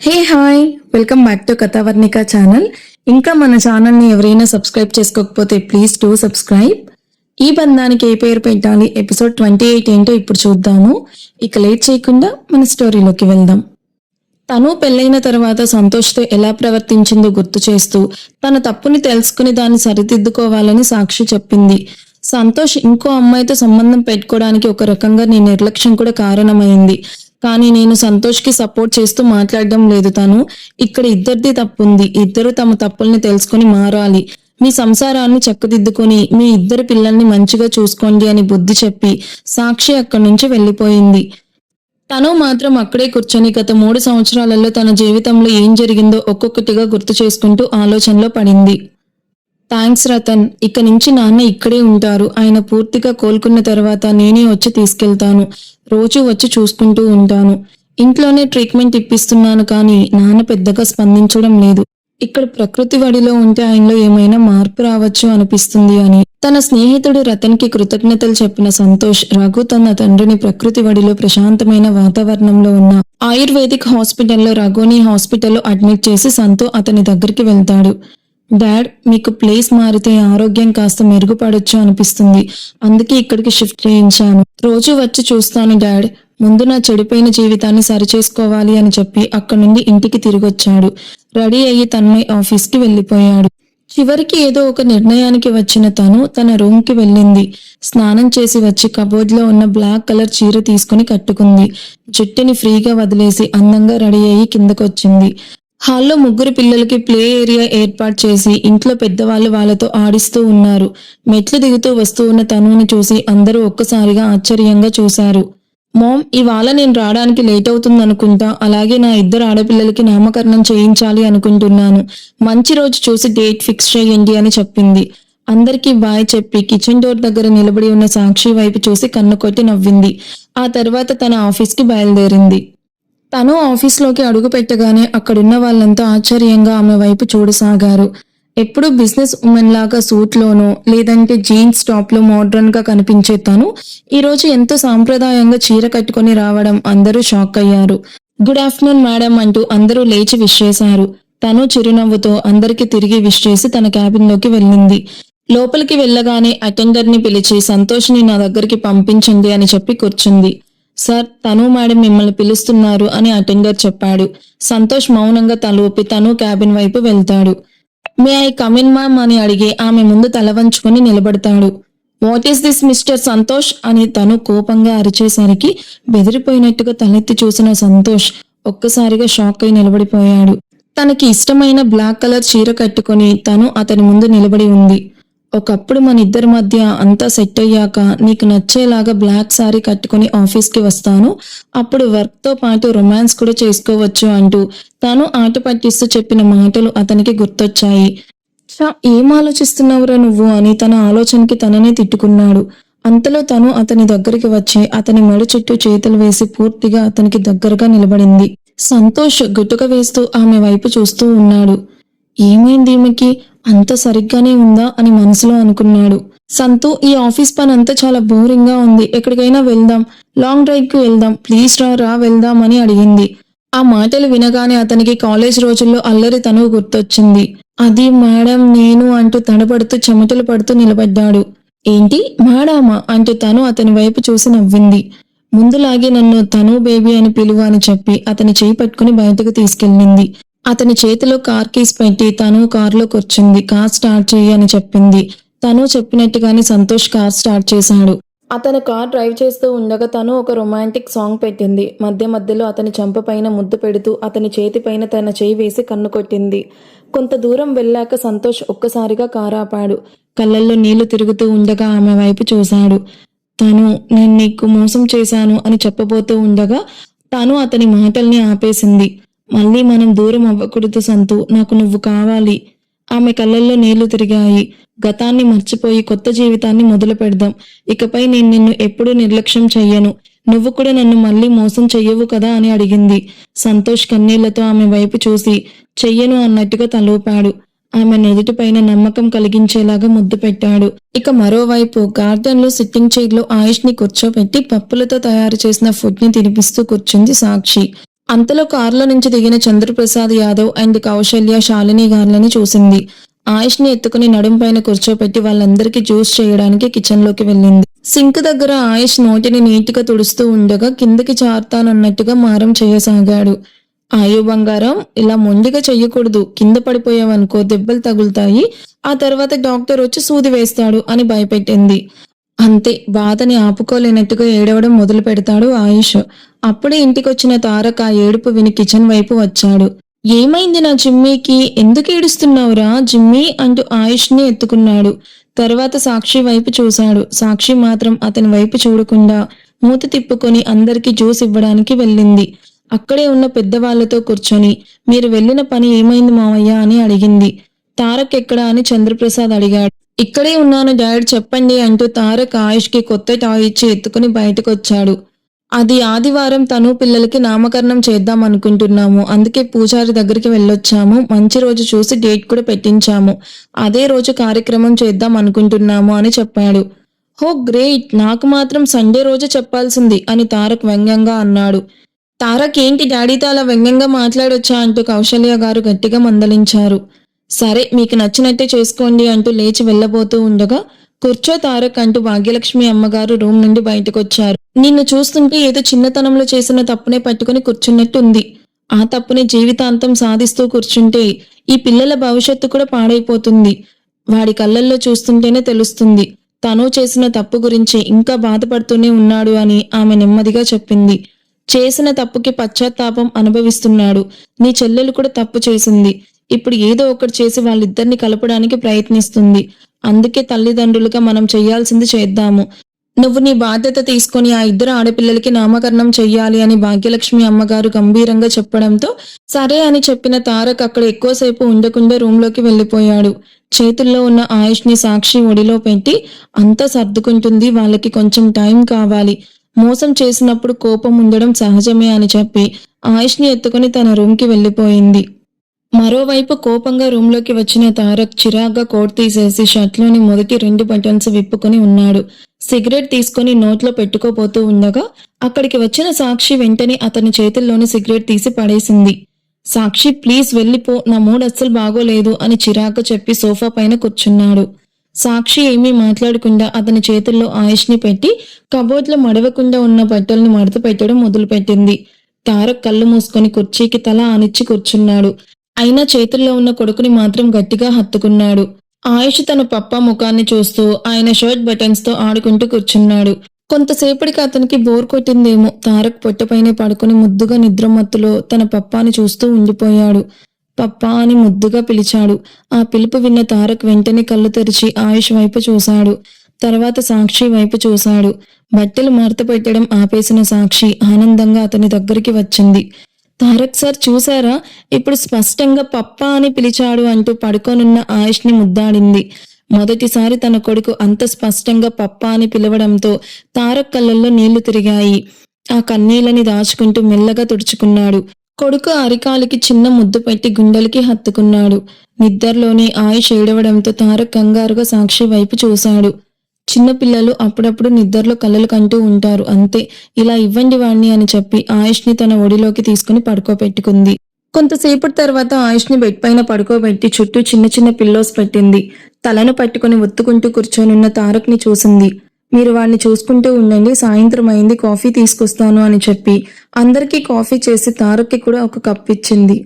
Hey hi welcome back to Kathavarnika channel. ఇంకా మన ఛానల్ని ఎవరైనా సబ్స్క్రైబ్ చేసుకోకపోతే ప్లీజ్ డూ సబ్స్క్రైబ్. ఈ బంధానికి ఏ పేరు పెట్టాలి ఎపిసోడ్ 28 ఏంటో ఇప్పుడు చూద్దాము. ఇక లేట్ చేయకుండా మన స్టోరీలోకి వెళ్దాం. తను పెళ్ళైన తర్వాత సంతోష్తో ఎలా ప్రవర్తించిందో గుర్తు చేస్తూ తన తప్పుని తెలుసుకుని దాన్ని సరిదిద్దుకోవాలని సాక్షి చెప్పింది. సంతోష్ ఇంకో అమ్మాయితో సంబంధం పెట్టుకోవడానికి ఒక రకంగా నీ నిర్లక్ష్యం కూడా కారణమైంది. కానీ నేను సంతోష్కి సపోర్ట్ చేస్తూ మాట్లాడడం లేదు. తను ఇక్కడ ఇద్దరిది తప్పుంది. ఇద్దరు తమ తప్పుల్ని తెలుసుకుని మారాలి. మీ సంసారాన్ని చక్కదిద్దుకుని మీ ఇద్దరు పిల్లల్ని మంచిగా చూసుకోండి అని బుద్ధి చెప్పి సాక్షి అక్కడి నుంచి వెళ్ళిపోయింది. తను మాత్రం అక్కడే కూర్చొని గత 3 సంవత్సరాలలో తన జీవితంలో ఏం జరిగిందో ఒక్కొక్కటిగా గుర్తు చేసుకుంటూ ఆలోచనలో పడింది. థ్యాంక్స్ రతన్. ఇక నుంచి నాన్న ఇక్కడే ఉంటారు. ఆయన పూర్తిగా కోలుకున్న తర్వాత నేనే వచ్చి తీసుకెళ్తాను. రోజు వచ్చి చూసుకుంటూ ఉంటాను. ఇంట్లోనే ట్రీట్మెంట్ ఇప్పిస్తున్నాను కానీ నాన్న పెద్దగా స్పందించడం లేదు. ఇక్కడ ప్రకృతి వడిలో ఉంటే ఆయనలో ఏమైనా మార్పు రావచ్చు అనిపిస్తుంది అని తన స్నేహితుడు రతన్కి కృతజ్ఞతలు చెప్పిన సంతోష్ రఘు తన తండ్రిని ప్రకృతి వడిలో ప్రశాంతమైన వాతావరణంలో ఉన్న ఆయుర్వేదిక్ హాస్పిటల్లో రఘుని హాస్పిటల్లో అడ్మిట్ చేసి సంతో అతని దగ్గరికి వెళ్తాడు. డాడ్, మీకు ప్లేస్ మారితే ఆరోగ్యం కాస్త మెరుగుపడొచ్చు అనిపిస్తుంది. అందుకే ఇక్కడికి షిఫ్ట్ చేయించాను. రోజు వచ్చి చూస్తాను డాడ్. ముందు నా చెడిపోయిన జీవితాన్ని సరిచేసుకోవాలి అని చెప్పి అక్కడి నుండి ఇంటికి తిరిగొచ్చాడు. రెడీ అయ్యి తన్మయ్ ఆఫీస్కి వెళ్ళిపోయాడు. చివరికి ఏదో ఒక నిర్ణయానికి వచ్చిన తను తన రూమ్కి వెళ్ళింది. స్నానం చేసి వచ్చి కబోర్డ్లో ఉన్న బ్లాక్ కలర్ చీర తీసుకుని కట్టుకుంది. జుట్టుని ఫ్రీగా వదిలేసి అందంగా రెడీ అయ్యి కిందకొచ్చింది. హాల్లో 3 పిల్లలకి ప్లే ఏరియా ఏర్పాటు చేసి ఇంట్లో పెద్దవాళ్ళు వాళ్ళతో ఆడిస్తూ ఉన్నారు. మెట్లు దిగుతూ వస్తూ ఉన్న తనుని చూసి అందరూ ఒక్కసారిగా ఆశ్చర్యంగా చూశారు. మామ్, ఇవాళ నేను రావడానికి లేట్ అవుతుందనుకుంటా. అలాగే నా 2 ఆడపిల్లలకి నామకరణం చేయించాలి అనుకుంటున్నాను. మంచి రోజు చూసి డేట్ ఫిక్స్ చేయండి అని చెప్పింది. అందరికీ బాయ్ చెప్పి కిచెన్ డోర్ దగ్గర నిలబడి ఉన్న సాక్షి వైపు చూసి కన్ను కొట్టి నవ్వింది. ఆ తర్వాత తన ఆఫీస్కి బయలుదేరింది. తను ఆఫీస్లోకి అడుగు పెట్టగానే అక్కడున్న వాళ్ళంతా ఆశ్చర్యంగా ఆమె వైపు చూడసాగారు. ఎప్పుడు బిజినెస్ ఉమెన్ లాగా సూట్లోనో లేదంటే జీన్స్ టాప్లో మోడ్రన్ గా కనిపించే తను ఈరోజు ఎంతో సాంప్రదాయంగా చీర కట్టుకుని రావడం అందరూ షాక్ అయ్యారు. గుడ్ ఆఫ్టర్నూన్ మేడం అంటూ అందరూ లేచి విష్ చేశారు. తను చిరునవ్వుతో అందరికీ తిరిగి విష్ చేసి తన క్యాబిన్లోకి వెళ్ళింది. లోపలికి వెళ్ళగానే అటెండర్ని పిలిచి సంతోష్ని నా దగ్గరికి పంపించండి అని చెప్పి కూర్చుంది. సార్, తను మేడం మిమ్మల్ని పిలుస్తున్నారు అని అటెండర్ చెప్పాడు. సంతోష్ మౌనంగా తలూపి తను క్యాబిన్ వైపు వెళ్తాడు. మే ఐ కమిన్ మ్యామ్ అని అడిగి ఆమె ముందు తల వంచుకొని నిలబడతాడు. What is this mister Santosh అని తను కోపంగా అరిచేసరికి బెదిరిపోయినట్టుగా తలెత్తి చూసిన సంతోష్ ఒక్కసారిగా షాక్ అయి నిలబడిపోయాడు. తనకి ఇష్టమైన బ్లాక్ కలర్ చీర కట్టుకుని తను అతని ముందు నిలబడి ఉంది. ఒకప్పుడు మన ఇద్దరి మధ్య అంతా సెట్ అయ్యాక నీకు నచ్చేలాగా బ్లాక్ సారీ కట్టుకుని ఆఫీస్కి వస్తాను. అప్పుడు వర్క్తో పాటు రొమాన్స్ కూడా చేసుకోవచ్చు అంటూ తాను ఆట పట్టిస్తూ చెప్పిన మాటలు అతనికి గుర్తొచ్చాయి. ఏం ఆలోచిస్తున్నావురా నువ్వు అని తన ఆలోచనకి తననే తిట్టుకున్నాడు. అంతలో తను అతని దగ్గరికి వచ్చి అతని మెడ చుట్టూ చేతులు వేసి పూర్తిగా అతనికి దగ్గరగా నిలబడింది. సంతోష్ గుటుక వేస్తూ ఆమె వైపు చూస్తూ ఉన్నాడు. ఏమైంది ఈమెకి? అంత సరిగ్గానే ఉందా అని మనసులో అనుకున్నాడు. సంతు, ఈ ఆఫీస్ పని అంతా చాలా బోరింగ్ గా ఉంది. ఎక్కడికైనా వెళ్దాం. లాంగ్ డ్రైవ్ కి వెళ్దాం. ప్లీజ్ రా వెళ్దాం అని అడిగింది. ఆ మాటలు వినగానే అతనికి కాలేజ్ రోజుల్లో అల్లరి తను గుర్తొచ్చింది. అది మేడం నేను అంటూ తడబడుతూ చెమటలు పడుతూ నిలబడ్డాడు. ఏంటి మేడామా అంటూ తను అతని వైపు చూసి నవ్వింది. ముందులాగే నన్ను తను బేబీ అని పిలువ అని చెప్పి అతని చేయి పట్టుకుని బయటకు తీసుకెళ్ళింది. అతని చేతిలో కార్ కీస్ పెట్టి తను కారులో కూర్చుంది. కార్ స్టార్ట్ చేయి అని చెప్పింది. తను చెప్పినట్టుగానే సంతోష్ కార్ స్టార్ట్ చేశాడు. అతను కార్ డ్రైవ్ చేస్తూ ఉండగా తను ఒక రొమాంటిక్ సాంగ్ పెట్టింది. మధ్య మధ్యలో అతని చెంప పైన ముద్దు పెడుతూ అతని చేతి పైన తన చేయి వేసి కన్ను కొట్టింది. కొంత దూరం వెళ్ళాక సంతోష్ ఒక్కసారిగా కారు ఆపాడు. కళ్ళల్లో నీళ్లు తిరుగుతూ ఉండగా ఆమె వైపు చూశాడు. తను నేను నీకు మోసం చేశాను అని చెప్పబోతూ ఉండగా తాను అతని మాటల్ని ఆపేసింది. మళ్ళీ మనం దూరం అవ్వకూడదు సంతు, నాకు నువ్వు కావాలి. ఆమె కళ్ళల్లో నీళ్లు తిరిగాయి. గతాన్ని మర్చిపోయి కొత్త జీవితాన్ని మొదలు పెడదాం. ఇకపై నేను నిన్ను ఎప్పుడూ నిర్లక్ష్యం చెయ్యను. నువ్వు కూడా నన్ను మళ్ళీ మోసం చెయ్యవు కదా అని అడిగింది. సంతోష్ కన్నీళ్లతో ఆమె వైపు చూసి చెయ్యను అన్నట్టుగా తలూపాడు. ఆమె నుదుటిపైన నమ్మకం కలిగించేలాగా ముద్దు పెట్టాడు. ఇక మరోవైపు గార్డెన్ లో సిట్టింగ్ చైర్ లో ఆయుష్ ని కూర్చోబెట్టి పప్పులతో తయారు చేసిన ఫుడ్ ని తినిపిస్తూ కూర్చుంది సాక్షి. అంతలో కారులో నుంచి దిగిన చంద్రప్రసాద్ యాదవ్ అండ్ కౌశల్య శాలిని గార్లని చూసింది. ఆయుష్ని ఎత్తుకుని నడుం పైన కూర్చోపెట్టి వాళ్ళందరికీ జ్యూస్ చేయడానికి కిచెన్లోకి వెళ్ళింది. సింక్ దగ్గర ఆయుష్ నోటిని నీటిగా తుడుస్తూ ఉండగా కిందకి చారుతానన్నట్టుగా మారం చేయసాగాడు. ఆయో బంగారం, ఇలా మొండిగా చెయ్యకూడదు, కింద పడిపోయావనుకో దెబ్బలు తగులుతాయి, ఆ తర్వాత డాక్టర్ వచ్చి సూది వేస్తాడు అని భయపెట్టింది. అంతే, బాధని ఆపుకోలేనట్టుగా ఏడవడం మొదలు పెడతాడు ఆయుష్. అప్పుడే ఇంటికొచ్చిన తారక్ ఆ ఏడుపు విని కిచెన్ వైపు వచ్చాడు. ఏమైంది నా జిమ్మీకి, ఎందుకు ఏడుస్తున్నావురా జిమ్మీ అంటూ ఆయుష్ని ఎత్తుకున్నాడు. తర్వాత సాక్షి వైపు చూశాడు. సాక్షి మాత్రం అతని వైపు చూడకుండా మూతి తిప్పుకొని అందరికీ జ్యూస్ ఇవ్వడానికి వెళ్ళింది. అక్కడే ఉన్న పెద్దవాళ్లతో కూర్చొని మీరు వెళ్ళిన పని ఏమైంది మావయ్య అని అడిగింది. తారక్ ఎక్కడా అని చంద్రప్రసాద్ అడిగాడు. ఇక్కడే ఉన్నాను డాడ్ చెప్పండి అంటూ తారక్ ఆయుష్కి కొత్త టాయ్ ఇచ్చి ఎత్తుకుని బయటకొచ్చాడు. అది ఆదివారం తను పిల్లలకి నామకరణం చేద్దాం అనుకుంటున్నాము, అందుకే పూజారి దగ్గరికి వెళ్ళొచ్చాము, మంచి రోజు చూసి డేట్ కూడా పెట్టించాము, అదే రోజు కార్యక్రమం చేద్దాం అనుకుంటున్నాము అని చెప్పాడు. హో గ్రేట్, నాకు మాత్రం సండే రోజు చెప్పాల్సింది అని తారక్ వ్యంగ్యంగా అన్నాడు. తారక్ ఏంటి డాడీతో అలా వ్యంగ్యంగా మాట్లాడొచ్చా అంటూ కౌశల్య గారు గట్టిగా మందలించారు. సరే మీకు నచ్చినట్టే చేసుకోండి అంటూ లేచి వెళ్ళబోతూ ఉండగా కూర్చో తారక్ అంటూ భాగ్యలక్ష్మి అమ్మగారు రూమ్ నుండి బయటకొచ్చారు. నిన్ను చూస్తుంటే ఏదో చిన్నతనంలో చేసిన తప్పునే పట్టుకుని కూర్చున్నట్టు ఉంది. ఆ తప్పుని జీవితాంతం సాధిస్తూ కూర్చుంటే ఈ పిల్లల భవిష్యత్తు కూడా పాడైపోతుంది. వాడి కళ్ళల్లో చూస్తుంటేనే తెలుస్తుంది తను చేసిన తప్పు గురించి ఇంకా బాధపడుతూనే ఉన్నాడు అని ఆమె నెమ్మదిగా చెప్పింది. చేసిన తప్పుకి పశ్చాత్తాపం అనుభవిస్తున్నాడు. నీ చెల్లెలు కూడా తప్పు చేసింది. ఇప్పుడు ఏదో ఒకటి చేసి వాళ్ళిద్దరిని కలపడానికి ప్రయత్నిస్తుంది. అందుకే తల్లిదండ్రులుగా మనం చెయ్యాల్సింది చేద్దాము. నువ్వు నీ బాధ్యత తీసుకొని ఆ ఇద్దరు ఆడపిల్లలకి నామకరణం చెయ్యాలి అని భాగ్యలక్ష్మి అమ్మగారు గంభీరంగా చెప్పడంతో సరే అని చెప్పిన తారక్ అక్కడ ఎక్కువసేపు ఉండకుండా రూంలోకి వెళ్ళిపోయాడు. చేతుల్లో ఉన్న ఆయుష్ని సాక్షి ఒడిలో పెట్టి అంతా సర్దుకుంటుంది, వాళ్ళకి కొంచెం టైం కావాలి, మోసం చేసినప్పుడు కోపం ఉండడం సహజమే అని చెప్పి ఆయుష్ని ఎత్తుకుని తన రూమ్కి వెళ్ళిపోయింది. మరోవైపు కోపంగా రూంలోకి వచ్చిన తారక్ చిరాగ్గా కోట్ తీసేసి షర్ట్లోని మొదటి 2 బటన్స్ విప్పుకొని ఉన్నాడు. సిగరెట్ తీసుకుని నోట్లో పెట్టుకోబోతూ ఉండగా అక్కడికి వచ్చిన సాక్షి వెంటనే అతని చేతుల్లోని సిగరెట్ తీసి పడేసింది. సాక్షి ప్లీజ్ వెళ్ళిపో, నా మూడ్ అస్సలు బాగోలేదు అని చిరాగ్గా చెప్పి సోఫా పైన కూర్చున్నాడు. సాక్షి ఏమీ మాట్లాడకుండా అతని చేతుల్లో ఆయుష్ని పెట్టి కబోర్డ్లో మడవకుండా ఉన్న బట్టల్ని మడత పెట్టడం మొదలుపెట్టింది. తారక్ కళ్ళు మూసుకొని కుర్చీకి తల ఆనిచ్చి కూర్చున్నాడు. అయినా చేతుల్లో ఉన్న కొడుకుని మాత్రం గట్టిగా హత్తుకున్నాడు. ఆయుష్ తన పప్పా ముఖాన్ని చూస్తూ ఆయన షర్ట్ బటన్స్ తో ఆడుకుంటూ కూర్చున్నాడు. కొంతసేపటికి అతనికి బోర్ కొట్టిందేమో తారక్ పొట్టపైనే పడుకుని ముద్దుగా నిద్రమత్తులో తన పప్పాని చూస్తూ ఉండిపోయాడు. పప్పా అని ముద్దుగా పిలిచాడు. ఆ పిలుపు విన్న తారక్ వెంటనే కళ్ళు తెరిచి ఆయుష్ వైపు చూశాడు. తర్వాత సాక్షి వైపు చూశాడు. బట్టలు మడత పెట్టడం ఆపేసిన సాక్షి ఆనందంగా అతని దగ్గరికి వచ్చింది. తారక్ సార్ చూశారా, ఇప్పుడు స్పష్టంగా పప్పా అని పిలిచాడు అంటూ పడుకోనున్న ఆయుష్ని ముద్దాడింది. మొదటిసారి తన కొడుకు అంత స్పష్టంగా పప్పా అని పిలవడంతో తారక్ కళ్ళల్లో నీళ్లు తిరిగాయి. ఆ కన్నీళ్ళని దాచుకుంటూ మెల్లగా తుడుచుకున్నాడు. కొడుకు అరికాలికి చిన్న ముద్దు పెట్టి గుండెలకి హత్తుకున్నాడు. నిద్రలోనే ఆయుష్ ఏడవడంతో తారక్ కంగారుగా సాక్షి వైపు చూశాడు. చిన్నపిల్లలు అప్పుడప్పుడు నిద్రలో కలలు కంటూ ఉంటారు, అంతే, ఇలా ఇవ్వండి వాణ్ణి అని చెప్పి ఆయుష్ని తన ఒడిలోకి తీసుకుని పడుకోబెట్టుకుంది. కొంతసేపటి తర్వాత ఆయుష్ని బెడ్ పైన పడుకోబెట్టి చుట్టూ చిన్న చిన్న పిల్లోస్ పెట్టింది. తలను పట్టుకుని ఒత్తుకుంటూ కూర్చొనున్న తారక్ని చూసింది. మీరు వాడిని చూసుకుంటూ ఉండండి, సాయంత్రం అయింది, కాఫీ తీసుకొస్తాను అని చెప్పి అందరికీ కాఫీ చేసి తారక్కి కూడా ఒక కప్ ఇచ్చింది.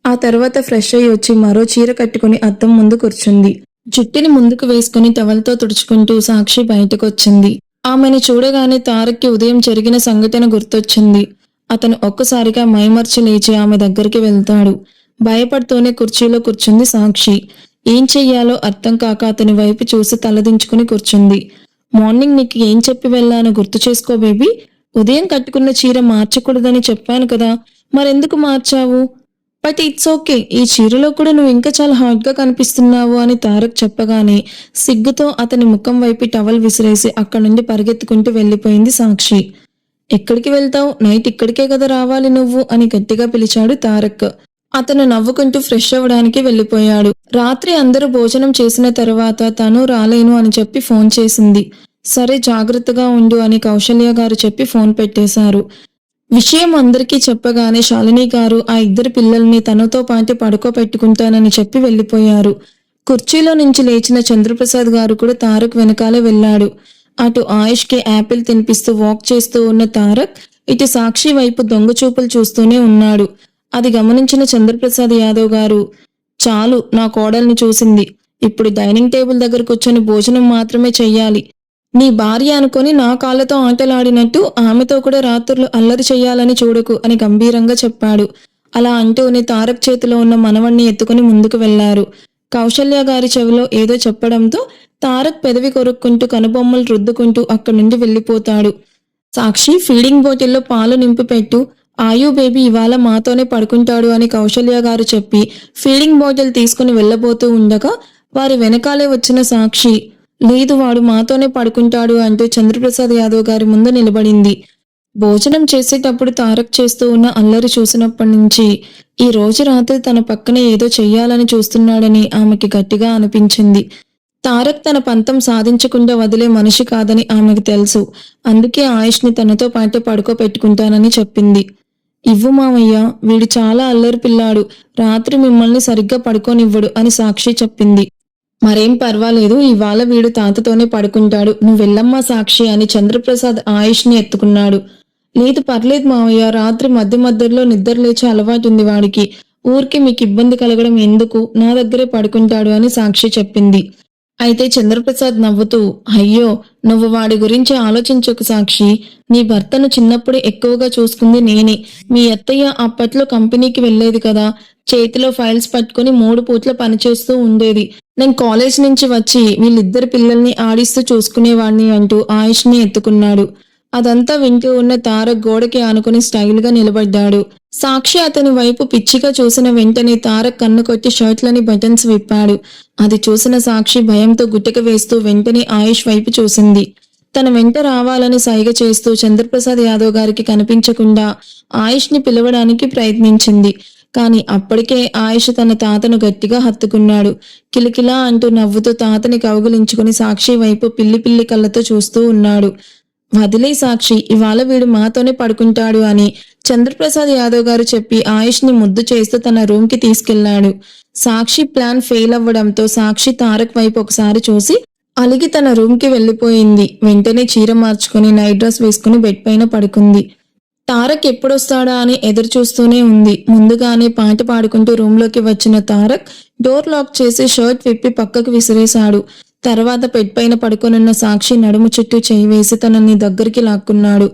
ఆ తర్వాత ఫ్రెష్ అయ్యి వచ్చి మరో చీర కట్టుకుని అద్దం ముందు కూర్చుంది. జుట్టుని ముందుకు వేసుకుని టవల్తో తుడుచుకుంటూ సాక్షి బయటకొచ్చింది. ఆమెను చూడగానే తారక్కి ఉదయం జరిగిన సంఘటన గుర్తొచ్చింది. అతను ఒక్కసారిగా మైమర్చి లేచి ఆమె దగ్గరికి వెళ్తాడు. భయపడుతూనే కుర్చీలో కూర్చుంది సాక్షి. ఏం చెయ్యాలో అర్థం కాక అతని వైపు చూసి తలదించుకుని కూర్చుంది. మార్నింగ్ నీకు ఏం చెప్పి వెళ్ళానో గుర్తు చేసుకో బేబీ. ఉదయం కట్టుకున్న చీర మార్చకూడదని చెప్పాను కదా, మరెందుకు మార్చావు? బట్ ఇట్స్ ఓకే, ఈ చీరలో కూడా నువ్వు ఇంకా చాలా హాట్ గా కనిపిస్తున్నావు అని తారక్ చెప్పగానే సిగ్గుతో అతని ముఖం వైపు టవల్ విసిరేసి అక్కడి నుండి పరిగెత్తుకుంటూ వెళ్ళిపోయింది సాక్షి. ఎక్కడికి వెళ్తావు, నైట్ ఇక్కడికే కదా రావాలి నువ్వు అని గట్టిగా పిలిచాడు తారక్. అతను నవ్వుకుంటూ ఫ్రెష్ అవ్వడానికి వెళ్ళిపోయాడు. రాత్రి అందరూ భోజనం చేసిన తర్వాత తను రాలేను అని చెప్పి ఫోన్ చేసింది. సరే జాగ్రత్తగా ఉండు అని కౌశల్య గారు చెప్పి ఫోన్ పెట్టేశారు. విషయం అందరికీ చెప్పగానే శాలిని గారు ఆ ఇద్దరు పిల్లల్ని తనతో పాటు పడుకోబెట్టుకుంటానని చెప్పి వెళ్లిపోయారు. కుర్చీలో నుంచి లేచిన చంద్రప్రసాద్ గారు కూడా తారక్ వెనకాలే వెళ్లాడు. అటు ఆయుష్కి యాపిల్ తినిపిస్తూ వాక్ చేస్తూ ఉన్న తారక్ ఇటు సాక్షి వైపు దొంగ చూపులు చూస్తూనే ఉన్నాడు. అది గమనించిన చంద్రప్రసాద్ యాదవ్ గారు, చాలు, నా కోడల్ని చూసింది. ఇప్పుడు డైనింగ్ టేబుల్ దగ్గర కూర్చొని భోజనం మాత్రమే చెయ్యాలి. నీ భార్య అనుకొని నా కాళ్ళతో ఆటలాడినట్టు ఆమెతో కూడా రాత్రులు అల్లరి చెయ్యాలని చూడకు అని గంభీరంగా చెప్పాడు. అలా అంటూనే తారక్ చేతిలో ఉన్న మనవణ్ణి ఎత్తుకుని ముందుకు వెళ్లారు. కౌశల్య గారి చెవిలో ఏదో చెప్పడంతో తారక్ పెదవి కొరుక్కుంటూ కనుబొమ్మలు రుద్దుకుంటూ అక్కడి నుండి వెళ్లిపోతాడు. సాక్షి, ఫీడింగ్ బాటిల్లో పాలు నింపి పెట్టు, ఆయు బేబీ ఇవాళ మాతోనే పడుకుంటాడు అని కౌశల్య గారు చెప్పి ఫీడింగ్ బాటిల్ తీసుకుని వెళ్లబోతూ ఉండగా వారి వెనకాలే వచ్చిన సాక్షి, లేదు, వాడు మాతోనే పడుకుంటాడు అంటూ చంద్రప్రసాద్ యాదవ్ గారి ముందు నిలబడింది. భోజనం చేసేటప్పుడు తారక్ చేస్తూ ఉన్న అల్లరి చూసినప్పటి నుంచి ఈ రోజు రాత్రి తన పక్కనే ఏదో చెయ్యాలని చూస్తున్నాడని ఆమెకి గట్టిగా అనిపించింది. తారక్ తన పంతం సాధించకుండా వదిలే మనిషి కాదని ఆమెకు తెలుసు. అందుకే ఆయుష్ని తనతో పాటే పడుకోబెట్టుకుంటానని చెప్పింది. ఇవ్వు మామయ్య, వీడు చాలా అల్లరి పిల్లాడు, రాత్రి మిమ్మల్ని సరిగ్గా పడుకోనివ్వడు అని సాక్షి చెప్పింది. మరేం పర్వాలేదు, ఇవాళ వీడు తాతతోనే పడుకుంటాడు, నువ్వెళ్ళమ్మా సాక్షి అని చంద్రప్రసాద్ ఆయుష్ని ఎత్తుకున్నాడు. లేదు, పర్లేదు మావయ్య, రాత్రి మధ్య మధ్యలో నిద్ర లేచే అలవాటుంది వాడికి, ఊరికి మీకు ఇబ్బంది కలగడం ఎందుకు, నా దగ్గరే పడుకుంటాడు అని సాక్షి చెప్పింది. అయితే చంద్రప్రసాద్ నవ్వుతూ, అయ్యో, నువ్వు వాడి గురించి ఆలోచించకు సాక్షి, నీ భర్తను చిన్నప్పుడు ఎక్కువగా చూసుకుంది నేనే. మీ అత్తయ్య అప్పట్లో కంపెనీకి వెళ్లేది కదా, చేతిలో ఫైల్స్ పట్టుకుని 3 పూట్ల పనిచేస్తూ ఉండేది. నేను కాలేజ్ నుంచి వచ్చి వీళ్ళిద్దరు పిల్లల్ని ఆడిస్తూ చూసుకునేవాణ్ణి అంటూ ఆయుష్ని ఎత్తుకున్నాడు. అదంతా వింటూ ఉన్న తారక్ గోడకి ఆనుకుని స్టైల్గా నిలబడ్డాడు. సాక్షి అతని వైపు పిచ్చిగా చూసిన వెంటనే తారక్ కన్ను కొట్టి షర్ట్లని బటన్స్ విప్పాడు. అది చూసిన సాక్షి భయంతో గుట్టక వేస్తూ వెంటనే ఆయుష్ వైపు చూసింది. తన వెంట రావాలని సైగ చేస్తూ చంద్రప్రసాద్ యాదవ్ గారికి కనిపించకుండా ఆయుష్ని పిలవడానికి ప్రయత్నించింది. కాని అప్పటికే ఆయుష్ తన తాతను గట్టిగా హత్తుకున్నాడు. కిలకిలా అంటూ నవ్వుతూ తాతని కౌగిలించుకుని సాక్షి వైపు పిల్లి పిల్లి కళ్ళతో చూస్తూ ఉన్నాడు. వదిలే సాక్షి, ఇవాళ వీడు మాతోనే పడుకుంటాడు అని చంద్రప్రసాద్ యాదవ్ గారు చెప్పి ఆయుష్ని ముద్దు చేస్తూ తన రూమ్ కి తీసుకెళ్లాడు. సాక్షి ప్లాన్ ఫెయిల్ అవ్వడంతో సాక్షి తారక్ వైపు ఒకసారి చూసి అలిగి తన రూమ్ కి వెళ్లిపోయింది. వెంటనే చీర మార్చుకుని నైట్ డ్రెస్ వేసుకుని బెడ్ పైన పడుకుంది. తారక్ ఎప్పుడొస్తాడా అని ఎదురు చూస్తూనే ఉంది. ముందుగానే పాట పాడుకుంటూ రూమ్ లోకి వచ్చిన తారక్ డోర్ లాక్ చేసి షర్ట్ విప్పి పక్కకు విసిరేశాడు. తర్వాత బెడ్ పైన పడుకొనున్న సాక్షి నడుము చుట్టూ చేయి వేసి తనని దగ్గరికి లాక్కున్నాడు.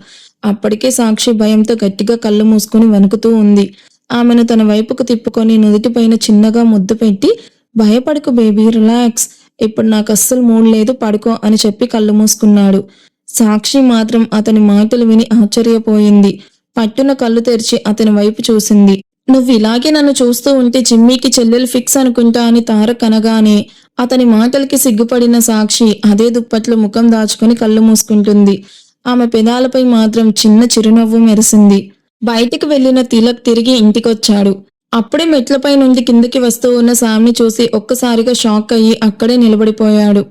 అప్పటికే సాక్షి భయంతో గట్టిగా కళ్ళు మూసుకుని వణుకుతూ ఉంది. ఆమెను తన వైపుకు తిప్పుకొని నుదుటిపైన చిన్నగా ముద్దు పెట్టి, భయపడకు బేబీ, రిలాక్స్, ఇప్పుడు నాకు అస్సలు మూడ్ లేదు, పడుకో అని చెప్పి కళ్ళు మూసుకున్నాడు. సాక్షి మాత్రం అతని మాటలు విని ఆశ్చర్యపోయింది. పట్టున కళ్ళు తెరిచి అతని వైపు చూసింది. నువ్వు ఇలాగే నన్ను చూస్తూ ఉంటే జిమ్మీకి చెల్లెలు ఫిక్స్ అనుకుంటా అని తారక్ అనగానే అతని మాటలకి సిగ్గుపడిన సాక్షి అదే దుప్పట్లో ముఖం దాచుకుని కళ్ళు మూసుకుంటుంది. ఆమె పెదాలపై మాత్రం చిన్న చిరునవ్వు మెరిసింది. బయటికి వెళ్లిన తిలక్ తిరిగి ఇంటికొచ్చాడు. అప్పుడే మెట్లపై నుండి కిందకి వస్తూ ఉన్న శామ్ని చూసి ఒక్కసారిగా షాక్ అయ్యి అక్కడే నిలబడిపోయాడు.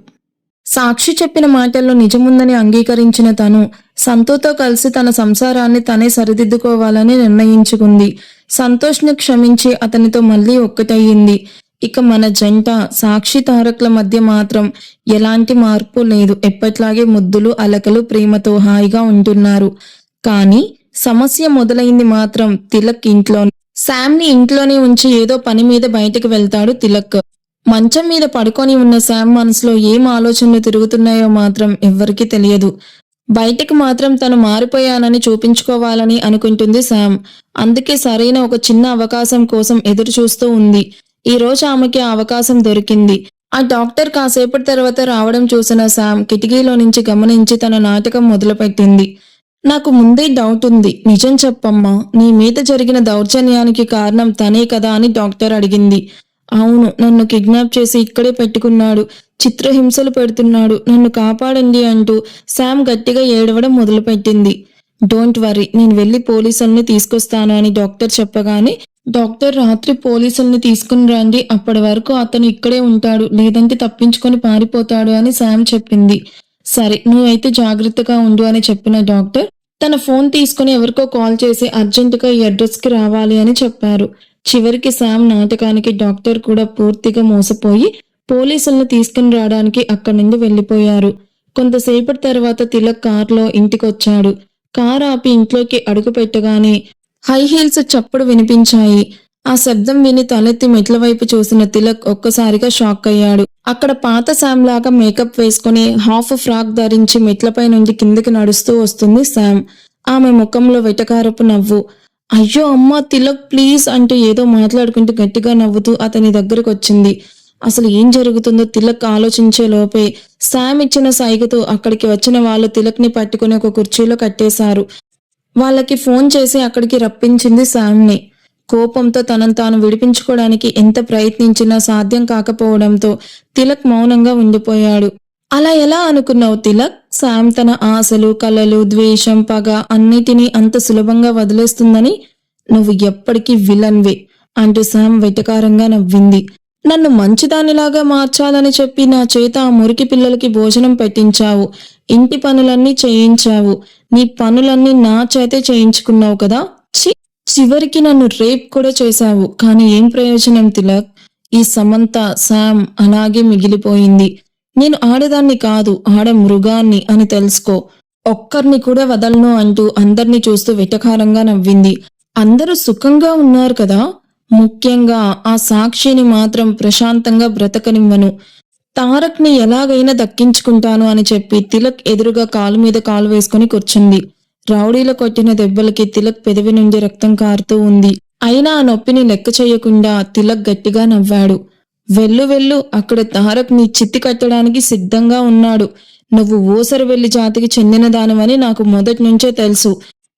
సాక్షి చెప్పిన మాటల్లో నిజముందని అంగీకరించిన తను సంతోతో కలిసి తన సంసారాన్ని తనే సరిదిద్దుకోవాలని నిర్ణయించుకుంది. సంతోష్ను క్షమించి అతనితో మళ్లీ ఒక్కటయ్యింది. ఇక మన జంట సాక్షి తారక్ల మధ్య మాత్రం ఎలాంటి మార్పు లేదు. ఎప్పట్లాగే ముద్దులు అలకలు ప్రేమతో హాయిగా ఉంటున్నారు. కానీ సమస్య మొదలైంది మాత్రం తిలక్ ఇంట్లో. శామ్ని ఇంట్లోనే ఉంచి ఏదో పని మీద బయటకు వెళ్తాడు తిలక్. మంచం మీద పడుకొని ఉన్న శామ్ మనసులో ఏం ఆలోచనలు తిరుగుతున్నాయో మాత్రం ఎవ్వరికీ తెలియదు. బయటకు మాత్రం తను మారిపోయానని చూపించుకోవాలని అనుకుంటుంది శామ్. అందుకే సరైన ఒక చిన్న అవకాశం కోసం ఎదురు చూస్తూ ఉంది. ఈ రోజు ఆమెకి ఆ అవకాశం దొరికింది. ఆ డాక్టర్ కాసేపటి తర్వాత రావడం చూసిన శామ్ కిటికీలో నుంచి గమనించి తన నాటకం మొదలుపెట్టింది. నాకు ముందే డౌట్ ఉంది, నిజం చెప్పమ్మా, నీ మీద జరిగిన దౌర్జన్యానికి కారణం తనే కదా అని డాక్టర్ అడిగింది. అవును, నన్ను కిడ్నాప్ చేసి ఇక్కడే పెట్టుకున్నాడు, చిత్రహింసలు పెడుతున్నాడు, నన్ను కాపాడండి అంటూ శామ్ గట్టిగా ఏడవడం మొదలుపెట్టింది. డోంట్ వరీ, నేను వెళ్లి పోలీసుల్ని తీసుకొస్తాను అని డాక్టర్ చెప్పగానే, డాక్టర్ రాత్రి పోలీసుల్ని తీసుకుని రండి, అప్పటి వరకు అతను ఇక్కడే ఉంటాడు, లేదంటే తప్పించుకొని పారిపోతాడు అని శామ్ చెప్పింది. సరే, నువ్వైతే జాగ్రత్తగా ఉండు అని చెప్పిన డాక్టర్ తన ఫోన్ తీసుకుని ఎవరికో కాల్ చేసి అర్జెంటుగా ఈ అడ్రస్కి రావాలి అని చెప్పారు. చివరికి శామ్ నాటకానికి డాక్టర్ కూడా పూర్తిగా మోసపోయి పోలీసులను తీసుకుని రావడానికి అక్కడి నుండి వెళ్లిపోయారు. కొంతసేపటి తర్వాత తిలక్ కారులో ఇంటికొచ్చాడు. కారు ఆపి ఇంట్లోకి అడుగు పెట్టగానే హై హీల్స్ చప్పుడు వినిపించాయి. ఆ శబ్దం విని తలెత్తి మెట్ల వైపు చూసిన తిలక్ ఒక్కసారిగా షాక్ అయ్యాడు. అక్కడ పాత శామ్ లాగా మేకప్ వేసుకుని హాఫ్ ఫ్రాక్ ధరించి మెట్లపై నుండి కిందకి నడుస్తూ వస్తుంది శామ్. ఆమె ముఖంలో వెటకారపు నవ్వు. అయ్యో అమ్మా తిలక్ ప్లీజ్ అంటూ ఏదో మాట్లాడుకుంటూ గట్టిగా నవ్వుతూ అతని దగ్గరకు వచ్చింది. అసలు ఏం జరుగుతుందో తిలక్ ఆలోచించే లోపే శామ్ ఇచ్చిన సైగతో అక్కడికి వచ్చిన వాళ్ళు తిలక్ ని పట్టుకుని ఒక కుర్చీలో కట్టేశారు. వాళ్ళకి ఫోన్ చేసి అక్కడికి రప్పించింది శామ్ని. కోపంతో తనను తాను విడిపించుకోవడానికి ఎంత ప్రయత్నించినా సాధ్యం కాకపోవడంతో తిలక్ మౌనంగా ఉండిపోయాడు. అలా ఎలా అనుకున్నావు తిలక్? శామ్ తన ఆశలు, కలలు, ద్వేషం, పగ అన్నిటినీ అంత సులభంగా వదిలేస్తుందని? నువ్వు ఎప్పటికీ విలన్వే అంటూ శామ్ వెటకారంగా నవ్వింది. నన్ను మంచిదానిలాగా మార్చాలని చెప్పి నా చేత ఆ మురికి పిల్లలకి భోజనం పెట్టించావు. ఇంటి పనులన్నీ చేయించావు. నీ పనులన్నీ నా చేతే చేయించుకున్నావు కదా. చివరికి నన్ను రేప్ కూడా చేశావు. కానీ ఏం ప్రయోజనం తిలక్? ఈ సమంత శామ్ అలాగే మిగిలిపోయింది. నేను ఆడదాన్ని కాదు, ఆడ మృగాన్ని అని తెలుసుకో. ఒక్కర్ని కూడా వదలను అంటూ అందర్నీ చూస్తూ వెటకారంగా నవ్వింది. అందరూ సుఖంగా ఉన్నారు కదా, ముఖ్యంగా ఆ సాక్షిని మాత్రం ప్రశాంతంగా బ్రతకనివ్వను. తారక్ ని ఎలాగైనా దక్కించుకుంటాను అని చెప్పి తిలక్ ఎదురుగా కాలు మీద కాలు వేసుకుని కూర్చుంది. రౌడీలో కొట్టిన దెబ్బలకి తిలక్ పెదవి నుండి రక్తం కారుతూ ఉంది. అయినా ఆ నొప్పిని లెక్క చేయకుండా తిలక్ గట్టిగా నవ్వాడు. వెళ్ళు వెళ్ళు, అక్కడ తారక్ నీ చిత్తి కట్టడానికి సిద్ధంగా ఉన్నాడు. నువ్వు ఊసరవెల్లి జాతికి చెందిన దానివని నాకు మొదటి నుంచే తెలుసు.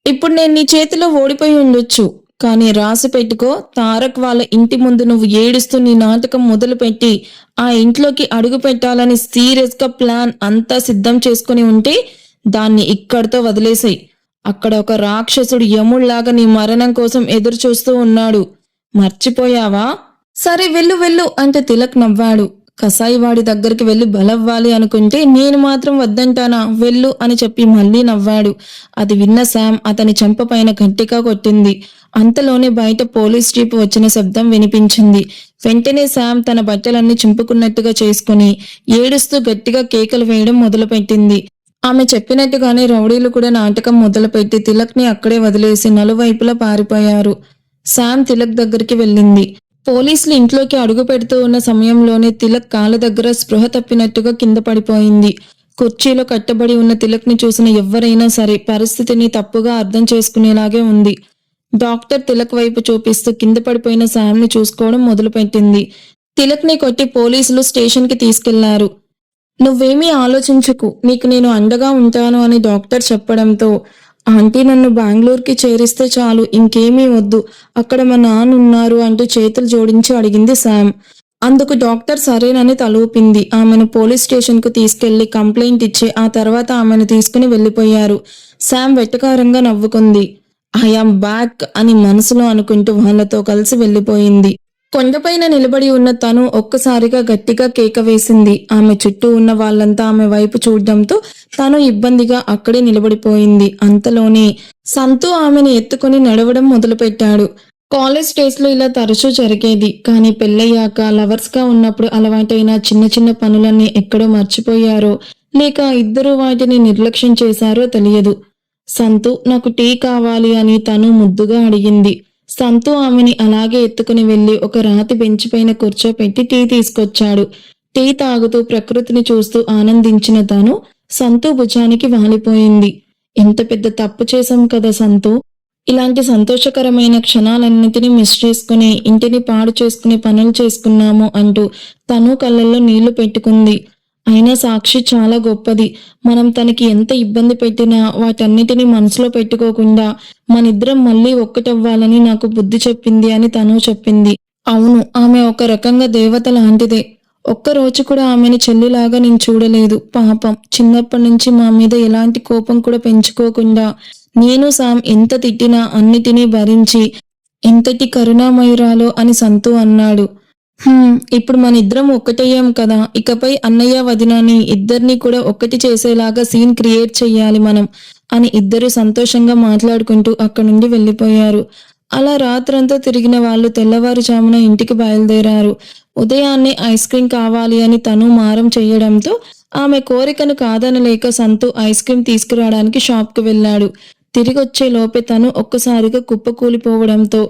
ఇప్పుడు నేను నీ చేతిలో ఓడిపోయి ఉండొచ్చు, కానీ రాసి పెట్టుకో, తారక్ వాళ్ళ ఇంటి ముందు నువ్వు ఏడుస్తూ నీ నాటకం మొదలుపెట్టి ఆ ఇంట్లోకి అడుగు పెట్టాలని సీరియస్ గా ప్లాన్ అంతా సిద్ధం చేసుకుని ఉంటే దాన్ని ఇక్కడితో వదిలేసాయి. అక్కడ ఒక రాక్షసుడు యముళ్లాగా నీ మరణం కోసం ఎదురు చూస్తూ ఉన్నాడు. మర్చిపోయావా? సరే వెళ్ళు వెళ్ళు అంటే తిలక్ నవ్వాడు. కసాయివాడి దగ్గరికి వెళ్లి బలవ్వాలి అనుకుంటే నేను మాత్రం వద్దంటానా, వెళ్ళు అని చెప్పి మళ్లీ నవ్వాడు. అది విన్న శామ్ అతని చెంపపైన గట్టిగా కొట్టింది. అంతలోనే బయట పోలీస్ జీప్ వచ్చిన శబ్దం వినిపించింది. వెంటనే శామ్ తన బట్టలన్నీ చింపుకున్నట్టుగా చేసుకుని ఏడుస్తూ గట్టిగా కేకలు వేయడం మొదలుపెట్టింది. ఆమె చెప్పినట్టుగానే రౌడీలు కూడా నాటకం మొదలుపెట్టి తిలక్ ని అక్కడే వదిలేసి నలువైపులా పారిపోయారు. శామ్ తిలక్ దగ్గరికి వెళ్ళింది. పోలీసులు ఇంట్లోకి అడుగు పెడుతూ ఉన్న సమయంలోనే తిలక్ కాళ్ళ దగ్గర స్పృహ తప్పినట్టుగా కింద పడిపోయింది. కుర్చీలో కట్టబడి ఉన్న తిలక్ ని చూసిన ఎవ్వరైనా సరే పరిస్థితిని తప్పుగా అర్థం చేసుకునేలాగే ఉంది. డాక్టర్ తిలక్ వైపు చూపిస్తూ కింద పడిపోయిన శామ్ ని చూసుకోవడం మొదలుపెట్టింది. తిలక్ ని కొట్టి పోలీసులు స్టేషన్ కి తీసుకెళ్లారు. నువ్వేమీ ఆలోచించకు, నీకు నేను అండగా ఉంటాను అని డాక్టర్ చెప్పడంతో ఆంటీ నన్ను బెంగళూరుకి చేరిస్తే చాలు, ఇంకేమీ వద్దు, అక్కడ మా నాన్న ఉన్నారు అంటూ చేతులు జోడించి అడిగింది శామ్. అందుకు డాక్టర్ సరేనని తలూపింది. ఆమెను పోలీస్ స్టేషన్ కు తీసుకెళ్లి కంప్లైంట్ ఇచ్చి ఆ తర్వాత ఆమెను తీసుకుని వెళ్లిపోయారు. శామ్ వెటకారంగా నవ్వుకుంది. ఐయామ్ బ్యాక్ అని మనసులో అనుకుంటూ వాళ్ళతో కలిసి వెళ్లిపోయింది. కొండపైన నిలబడి ఉన్న తను ఒక్కసారిగా గట్టిగా కేక వేసింది. ఆమె చుట్టూ ఉన్న వాళ్ళంతా ఆమె వైపు చూడడంతో తను ఇబ్బందిగా అక్కడే నిలబడిపోయింది. అంతలోనే సంతు ఆమెను ఎత్తుకుని నడవడం మొదలుపెట్టాడు. కాలేజ్ డేస్ లో ఇలా తరచూ జరిగేది. కానీ పెళ్ళయ్యాక లవర్స్ గా ఉన్నప్పుడు అలవాటైన చిన్న చిన్న పనులన్నీ ఎక్కడో మర్చిపోయారో లేక ఇద్దరూ వాటిని నిర్లక్ష్యం చేశారో తెలియదు. సంతు నాకు టీ కావాలి అని తను ముద్దుగా అడిగింది. సంతు ఆమెని అలాగే ఎత్తుకుని వెళ్లి ఒక రాతి బెంచ్ పైన కూర్చోపెట్టి టీ తీసుకొచ్చాడు. టీ తాగుతూ ప్రకృతిని చూస్తూ ఆనందించిన తను సంతు భుజానికి వాలిపోయింది. ఎంత పెద్ద తప్పు చేశాం కదా సంతు, ఇలాంటి సంతోషకరమైన క్షణాలన్నిటినీ మిస్ చేసుకుని ఇంటిని పాడు చేసుకుని పనులు చేసుకున్నాము అంటూ తను కళ్ళల్లో నీళ్లు పెట్టుకుంది. అయినా సాక్షి చాలా గొప్పది. మనం తనకి ఎంత ఇబ్బంది పెట్టినా వాటన్నిటిని మనసులో పెట్టుకోకుండా మనిద్దరం మళ్ళీ ఒక్కటవ్వాలని నాకు బుద్ధి చెప్పింది అని తను చెప్పింది. అవును, ఆమె ఒక రకంగా దేవత లాంటిదే. ఒక్కరోజు కూడా ఆమెని చెల్లిలాగా నేను చూడలేదు. పాపం, చిన్నప్పటి నుంచి మా మీద ఎలాంటి కోపం కూడా పెంచుకోకుండా నేను సామ్ ఎంత తిట్టినా అన్నిటినీ భరించి ఎంతటి కరుణామయురాలో అని సంతు అన్నాడు. ఇప్పుడు మన ఇద్దరం ఒక్కటయ్యాం కదా, ఇకపై అన్నయ్య వదినాని ఇద్దరిని కూడా ఒక్కటి చేసేలాగా సీన్ క్రియేట్ చెయ్యాలి మనం. అని ఇద్దరు సంతోషంగా మాట్లాడుకుంటూ అక్కడి నుండి వెళ్ళిపోయారు. అలా రాత్రంతా తిరిగిన వాళ్ళు తెల్లవారుజామున ఇంటికి బయలుదేరారు. ఉదయాన్నే ఐస్ క్రీం కావాలి అని తను మారం చెయ్యడంతో ఆమె కోరికను కాదనలేక సంతు ఐస్ క్రీం తీసుకురావడానికి షాప్‌కి వెళ్ళాడు. తిరిగొచ్చే లోపే తను ఒక్కసారిగా కుప్పకూలిపోవడంతో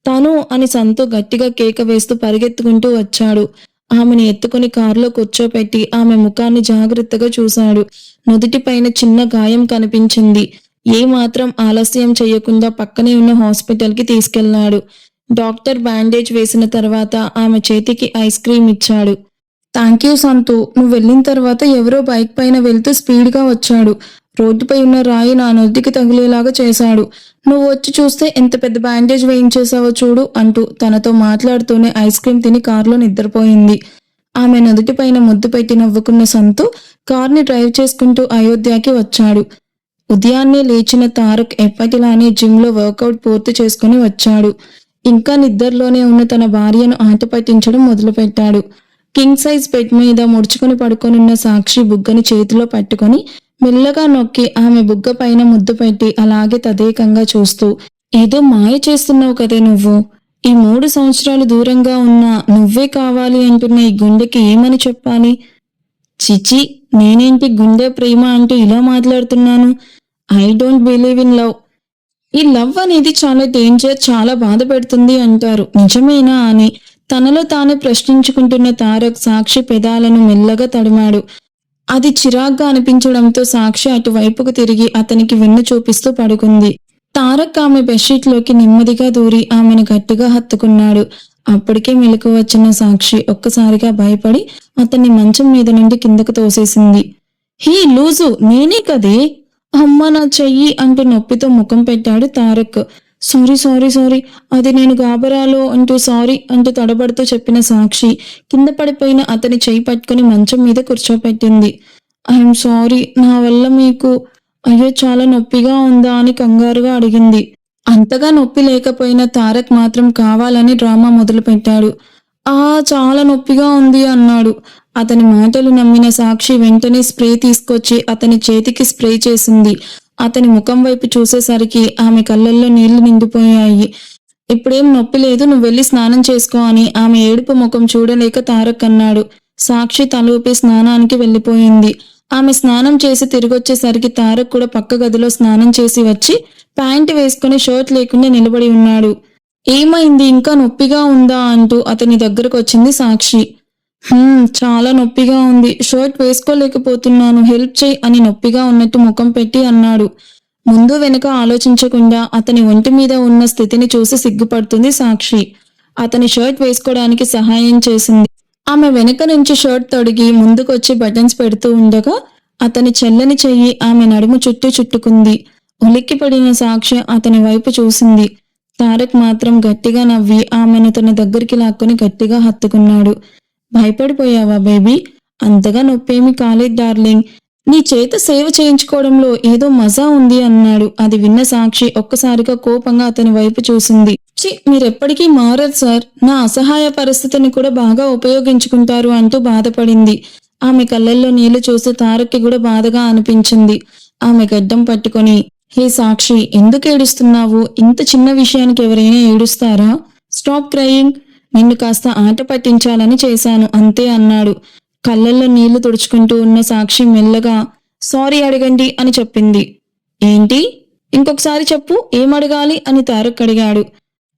తను అని సంతు గట్టిగా కేక వేస్తూ పరిగెత్తుకుంటూ వచ్చాడు. ఆమెను ఎత్తుకుని కారులో కూర్చోపెట్టి ఆమె ముఖాన్ని జాగ్రత్తగా చూశాడు. నుదిటిపైన చిన్న గాయం కనిపించింది. ఏమాత్రం ఆలస్యం చెయ్యకుండా పక్కనే ఉన్న హాస్పిటల్‌కి తీసుకెళ్లాడు. డాక్టర్ బ్యాండేజ్ వేసిన తర్వాత ఆమె చేతికి ఐస్ క్రీం ఇచ్చాడు. థాంక్యూ సంతు. నువ్వు వెళ్ళిన తర్వాత ఎవరో బైక్ పైన వెళ్తూ స్పీడ్‌గా వచ్చాడు. రోడ్డుపై ఉన్న రాయి నా నుదిటికి తగిలేలాగా చేశాడు. నువ్వు వచ్చి చూస్తే ఎంత పెద్ద బ్యాండేజ్ వేయించేశావో చూడు అంటూ తనతో మాట్లాడుతూనే ఐస్ క్రీం తిని కారులో నిద్రపోయింది. ఆమె నుదిటిపైన ముద్దు పెట్టి నవ్వుకున్న సంతు కార్ని డ్రైవ్ చేసుకుంటూ అయోధ్యకి వచ్చాడు. ఉదయాన్నే లేచిన తారక్ ఎప్పటిలానే జిమ్‌లో వర్కౌట్ పూర్తి చేసుకుని వచ్చాడు. ఇంకా నిద్రలోనే ఉన్న తన భార్యను ఆట పట్టించడం మొదలుపెట్టాడు. కింగ్ సైజ్ బెడ్ మీద ముడుచుకుని పడుకొనున్న సాక్షి బుగ్గని చేతిలో పట్టుకొని మెల్లగా నొక్కి ఆమె బుగ్గ పైన ముద్దు పెట్టి అలాగే తదేకంగా చూస్తూ, ఏదో మాయ చేస్తున్నావు కదే నువ్వు. ఈ 3 సంవత్సరాలు దూరంగా ఉన్నా నువ్వే కావాలి అంటున్న ఈ గుండెకి ఏమని చెప్పాలి? చిచి, నేనేంటి గుండె ప్రేమ అంటూ ఇలా మాట్లాడుతున్నాను? I don't believe in love. ఈ లవ్ అనేది చాలా డేంజర్, చాలా బాధ పెడుతుంది అంటారు. నిజమేనా అని తనలో తానే ప్రశ్నించుకుంటున్న తారక్ సాక్షి పెదాలను మెల్లగా తడిమాడు. అది చిరాగ్గా అనిపించడంతో సాక్షి అటువైపుకు తిరిగి అతనికి వెన్ను చూపిస్తూ పడుకుంది. తారక్ ఆమె బెడ్షీట్లోకి నెమ్మదిగా దూరి ఆమెను గట్టిగా హత్తుకున్నాడు. అప్పటికే మెలకు వచ్చిన సాక్షి ఒక్కసారిగా భయపడి అతన్ని మంచం మీద నుండి కిందకు తోసేసింది. హీ లూజు, నేనే కదే. అమ్మ నా చెయ్యి అంటూ నొప్పితో ముఖం పెట్టాడు తారక్. సారీ సారీ సారీ, అది నేను గాబరాలో అంటూ సారీ అంటూ తడబడుతూ చెప్పిన సాక్షి కింద పడిపోయిన అతని చెయ్యి పట్టుకుని మంచం మీద కూర్చోపెట్టింది. ఐఎమ్ సారీ, నా వల్ల మీకు అయ్యో చాలా నొప్పిగా ఉందా అని కంగారుగా అడిగింది. అంతగా నొప్పి లేకపోయినా తారక్ మాత్రం కావాలని డ్రామా మొదలుపెట్టాడు. చాలా నొప్పిగా ఉంది అన్నాడు. అతని మాటలు నమ్మిన సాక్షి వెంటనే స్ప్రే తీసుకొచ్చి అతని చేతికి స్ప్రే చేసింది. అతని ముఖం వైపు చూసేసరికి ఆమె కళ్ళల్లో నీళ్లు నిండిపోయాయి. ఇప్పుడేం నొప్పి లేదు, నువ్వు వెళ్ళి స్నానం చేసుకో అని ఆమె ఏడుపు ముఖం చూడలేక తారక్ అన్నాడు. సాక్షి తలూపి స్నానానికి వెళ్ళిపోయింది. ఆమె స్నానం చేసి తిరిగొచ్చేసరికి తారక్ కూడా పక్క గదిలో స్నానం చేసి వచ్చి ప్యాంటు వేసుకుని షర్ట్ లేకుండా నిలబడి ఉన్నాడు. ఏమైంది, ఇంకా నొప్పిగా ఉందా అంటూ అతని దగ్గరకు వచ్చింది సాక్షి. చాలా నొప్పిగా ఉంది, షర్ట్ వేసుకోలేకపోతున్నాను, హెల్ప్ చేయి అని నొప్పిగా ఉన్నట్టు ముఖం పెట్టి అన్నాడు. ముందు వెనుక ఆలోచించకుండా అతని ఒంటి మీద ఉన్న స్థితిని చూసి సిగ్గుపడుతుంది సాక్షి. అతని షర్ట్ వేసుకోవడానికి సహాయం చేసింది. ఆమె వెనుక నుంచి షర్ట్ తొడిగి ముందుకొచ్చి బటన్స్ పెడుతూ ఉండగా అతని చెల్లని చెయ్యి ఆమె నడుము చుట్టూ చుట్టుకుంది. ఉలిక్కిపడిన సాక్షి అతని వైపు చూసింది. తారక్ మాత్రం గట్టిగా నవ్వి ఆమెను తన దగ్గరికి లాక్కొని గట్టిగా హత్తుకున్నాడు. భయపడిపోయావా బేబీ? అంతగా నొప్పేమి కాలేదు డార్లింగ్. నీ చేత సేవ చేయించుకోవడంలో ఏదో మజా ఉంది అన్నాడు. అది విన్న సాక్షి ఒక్కసారిగా కోపంగా అతని వైపు చూసింది. మీరెప్పటికీ మారరు సార్, నా అసహాయ పరిస్థితిని కూడా బాగా ఉపయోగించుకుంటారు అంటూ బాధపడింది. ఆమె కళ్ళల్లో నీళ్లు చూసి తారక్కి కూడా బాధగా అనిపించింది. ఆమె గడ్డం పట్టుకొని, హే సాక్షి, ఎందుకు ఏడుస్తున్నావు? ఇంత చిన్న విషయానికి ఎవరైనా ఏడుస్తారా? Stop crying. నిన్ను కాస్త ఆట పట్టించాలని చేశాను అంతే అన్నాడు. కళ్ళల్లో నీళ్లు తుడుచుకుంటూ ఉన్న సాక్షి మెల్లగా సారీ అడగండి అని చెప్పింది. ఏంటి? ఇంకొకసారి చెప్పు, ఏమడగాలి అని తారక్ అడిగాడు.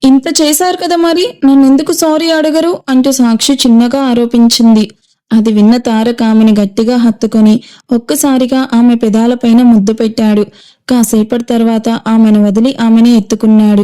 ఇంత చేశారు కదా, మరి నన్నెందుకు సారీ అడగరు అంటూ సాక్షి చిన్నగా ఆరోపించింది. అది విన్న తారక్ ఆమెను గట్టిగా హత్తుకొని ఒక్కసారిగా ఆమె పెదాలపైన ముద్దు పెట్టాడు. కాసేపటి తర్వాత ఆమెను వదిలి ఆమెని ఎత్తుకున్నాడు.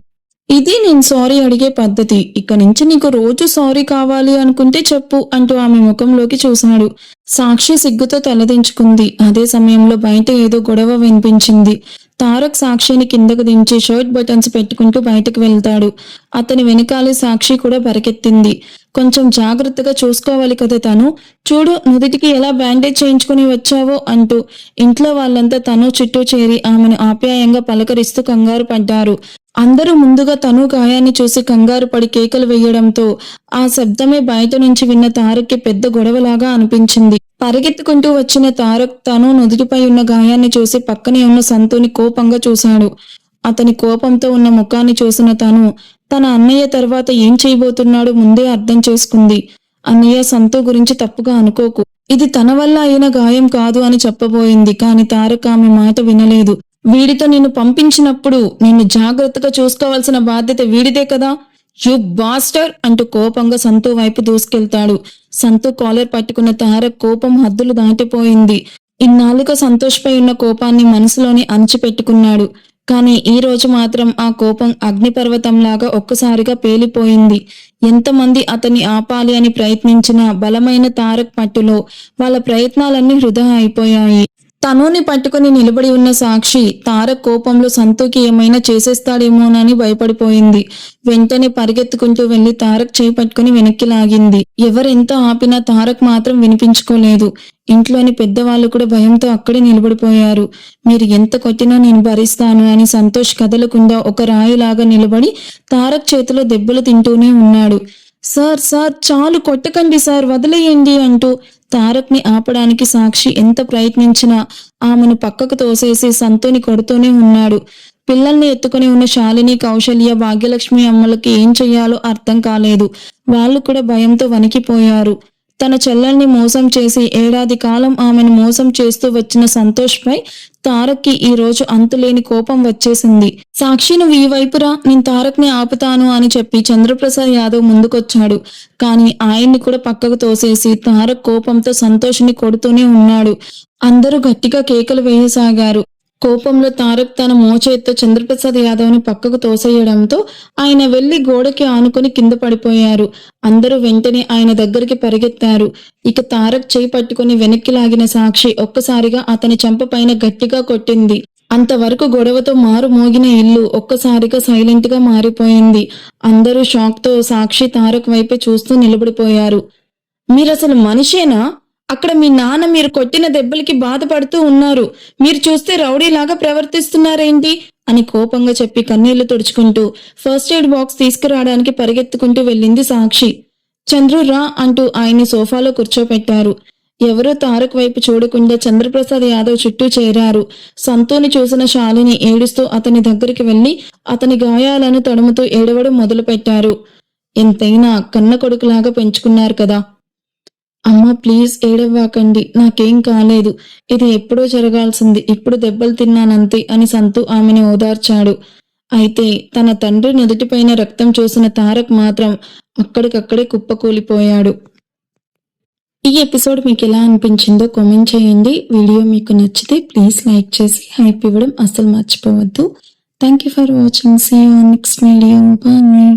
ఇది నేను సారీ అడిగే పద్ధతి. ఇక నుంచి నీకు రోజు సారీ కావాలి అనుకుంటే చెప్పు అంటూ ఆమె ముఖంలోకి చూశాడు. సాక్షి సిగ్గుతో తలదించుకుంది. అదే సమయంలో బయట ఏదో గొడవ వినిపించింది. తారక్ సాక్షిని కిందకు దించి షర్ట్ బటన్స్ పెట్టుకుంటూ బయటకు వెళ్తాడు. అతని వెనకాలే సాక్షి కూడా పరిగెత్తింది. కొంచెం జాగ్రత్తగా చూసుకోవాలి కదా తను. చూడు నుదిటికి ఎలా బ్యాండేజ్ చేయించుకుని వచ్చావో అంటూ ఇంట్లో వాళ్ళంతా తను చుట్టూ చేరి ఆమెను ఆప్యాయంగా పలకరిస్తూ కంగారు పడ్డారు. అందరూ ముందుగా తను గాయాన్ని చూసి కంగారు పడి కేకలు వేయడంతో ఆ శబ్దమే బయట నుంచి విన్న తారక్కి పెద్ద గొడవలాగా అనిపించింది. పరిగెత్తుకుంటూ వచ్చిన తారక్ తను నుదుటిపై ఉన్న గాయాన్ని చూసి పక్కనే ఉన్న సంతుని కోపంగా చూశాడు. అతని కోపంతో ఉన్న ముఖాన్ని చూసిన తను తన అన్నయ్య తర్వాత ఏం చేయబోతున్నాడో ముందే అర్థం చేసుకుంది. అన్నయ్య, సంతు గురించి తప్పుగా అనుకోకు. ఇది తన వల్ల అయిన గాయం కాదు అని చెప్పబోయింది. కాని తారక్ ఆమె మాట వినలేదు. వీడితో నిన్ను పంపించినప్పుడు నిన్ను జాగ్రత్తగా చూసుకోవాల్సిన బాధ్యత వీడిదే కదా, యు బాస్టర్ అంటూ కోపంగా సంతు వైపు దూసుకెళ్తాడు. సంతు కాలర్ పట్టుకున్న తారక్ కోపం హద్దులు దాటిపోయింది. ఇన్నాళ్ళుగా సంతోష్ పై ఉన్న కోపాన్ని మనసులోని అణిచిపెట్టుకున్నాడు. కానీ ఈ రోజు మాత్రం ఆ కోపం అగ్నిపర్వతంలాగా ఒక్కసారిగా పేలిపోయింది. ఎంతమంది అతన్ని ఆపాలి అని ప్రయత్నించినా బలమైన తారక్ పట్టులో వాళ్ళ ప్రయత్నాలన్నీ వృధా అయిపోయాయి. తనుని పట్టుకుని నిలబడి ఉన్న సాక్షి తారక్ కోపంలో సంతుకి ఏమైనా చేసేస్తాడేమోనని భయపడిపోయింది. వెంటనే పరిగెత్తుకుంటూ వెళ్లి తారక్ చేయి పట్టుకుని వెనక్కి లాగింది. ఎవరెంత ఆపినా తారక్ మాత్రం వినిపించుకోలేదు. ఇంట్లోని పెద్దవాళ్ళు కూడా భయంతో అక్కడే నిలబడిపోయారు. మీరు ఎంత కొట్టినా నేను భరిస్తాను అని సంతోష్ కదలకుండా ఒక రాయిలాగా నిలబడి తారక్ చేతిలో దెబ్బలు తింటూనే ఉన్నాడు. సార్ సార్, చాలు, కొట్టకండి సార్, వదిలేయండి అంటూ తారక్ ని ఆపడానికి సాక్షి ఎంత ప్రయత్నించినా ఆమెను పక్కకు తోసేసి సంతుని కొడుతూనే ఉన్నాడు. పిల్లల్ని ఎత్తుకుని ఉన్న శాలిని, కౌశల్య, భాగ్యలక్ష్మి అమ్మలకి ఏం చెయ్యాలో అర్థం కాలేదు. వాళ్ళు కూడా భయంతో వణికిపోయారు. తన చెల్లెల్ని మోసం చేసి ఏడాది కాలం ఆమెను మోసం చేస్తూ వచ్చిన సంతోష్ పై తారక్ కి ఈ రోజు అంతులేని కోపం వచ్చేసింది. సాక్షి, నువ్వు ఈ వైపురా, నేను తారక్ ని ఆపుతాను అని చెప్పి చంద్రప్రసాద్ యాదవ్ ముందుకొచ్చాడు. కానీ ఆయన్ని కూడా పక్కకు తోసేసి తారక్ కోపంతో సంతోష్ ని కొడుతూనే ఉన్నాడు. అందరూ గట్టిగా కేకలు వేయసాగారు. కోపంలో తారక్ తన మోచేత్తో చంద్రప్రసాద్ యాదవ్ ని పక్కకు తోసేయడంతో ఆయన వెళ్లి గోడకి ఆనుకుని కింద పడిపోయారు. అందరూ వెంటనే ఆయన దగ్గరికి పరిగెత్తారు. ఇక తారక్ చేయి పట్టుకుని వెనక్కి లాగిన సాక్షి ఒక్కసారిగా అతని చెంప పైన గట్టిగా కొట్టింది. అంతవరకు గొడవతో మారు మోగిన ఇల్లు ఒక్కసారిగా సైలెంట్ గా మారిపోయింది. అందరూ షాక్ తో సాక్షి తారక్ వైపే చూస్తూ నిలబడిపోయారు. మీరసలు మనిషేనా? అక్కడ మీ నాన్న మీరు కొట్టిన దెబ్బలకి బాధపడుతూ ఉన్నారు. మీరు చూస్తే రౌడీలాగా ప్రవర్తిస్తున్నారేంటి అని కోపంగా చెప్పి కన్నీళ్లు తుడుచుకుంటూ ఫస్ట్ ఎయిడ్ బాక్స్ తీసుకురావడానికి పరిగెత్తుకుంటూ వెళ్ళింది సాక్షి. చంద్రు రా అంటూ ఆయన్ని సోఫాలో కూర్చోపెట్టారు. ఎవరూ తారక్ వైపు చూడకుండా చంద్రప్రసాద్ యాదవ్ చుట్టూ చేరారు. సంతుని చూసిన శాలిని ఏడుస్తూ అతని దగ్గరికి వెళ్లి అతని గాయాలను తడుముతూ ఏడవడం మొదలుపెట్టారు. ఎంతైనా కన్న కొడుకులాగా పెంచుకున్నారు కదా. అమ్మ, ప్లీజ్ ఏడవ్వాకండి, నాకేం కాలేదు, ఇది ఎప్పుడో జరగాల్సింది, ఇప్పుడు దెబ్బలు తిన్నానంతే అని సంతు ఆమెను ఓదార్చాడు. అయితే తన తండ్రి నుదుటిపైన రక్తం చూసిన తారక్ మాత్రం అక్కడికక్కడే కుప్పకూలిపోయాడు. ఈ ఎపిసోడ్ మీకు ఎలా అనిపించిందో కామెంట్ చేయండి. వీడియో మీకు నచ్చితే ప్లీజ్ లైక్ చేసి హైప్ ఇవ్వడం అస్సలు మర్చిపోవద్దు. Thank you for watching. See you on next video. Bye.